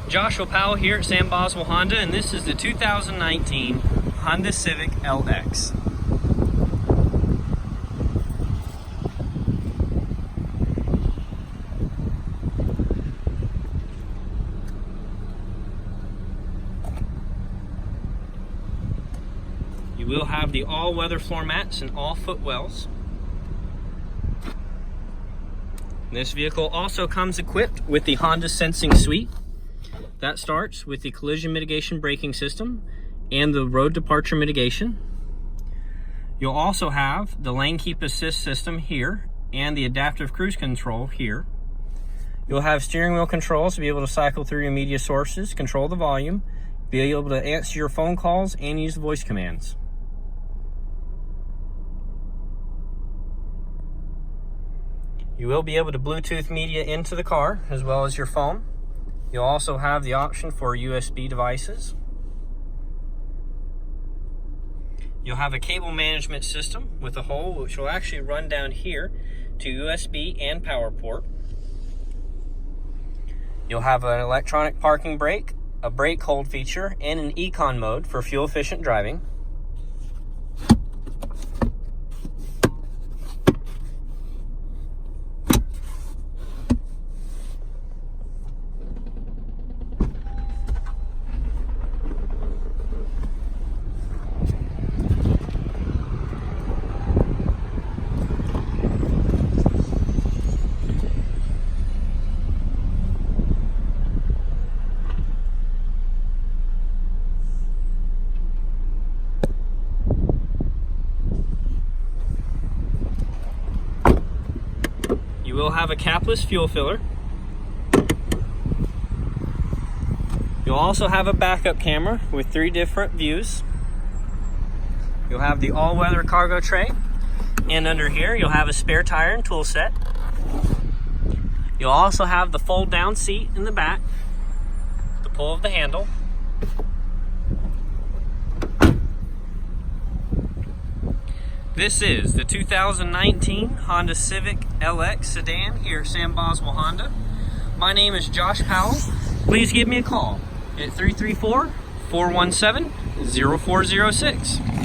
Joshua Powell here at Sam Boswell Honda, and this is the 2019 Honda Civic LX. You will have the all-weather floor mats and all footwells. This vehicle also comes equipped with the Honda Sensing Suite. That starts with the collision mitigation braking system and the road departure mitigation. You'll also have the lane keep assist system here and the adaptive cruise control here. You'll have steering wheel controls to be able to cycle through your media sources, control the volume, be able to answer your phone calls, and use voice commands. You will be able to Bluetooth media into the car as well as your phone. You'll also have the option for USB devices. You'll have a cable management system with a hole which will actually run down here to USB and power port. You'll have an electronic parking brake, a brake hold feature, and an econ mode for fuel efficient driving. You will have a capless fuel filler. You'll also have a backup camera with 3 different views. You'll have the all-weather cargo tray, and under here you'll have a spare tire and tool set. You'll also have the fold-down seat in the back, the pull of the handle. This is the 2019 Honda Civic LX sedan here at Sam Boswell Honda. My name is Josh Powell. Please give me a call at 334-417-0406.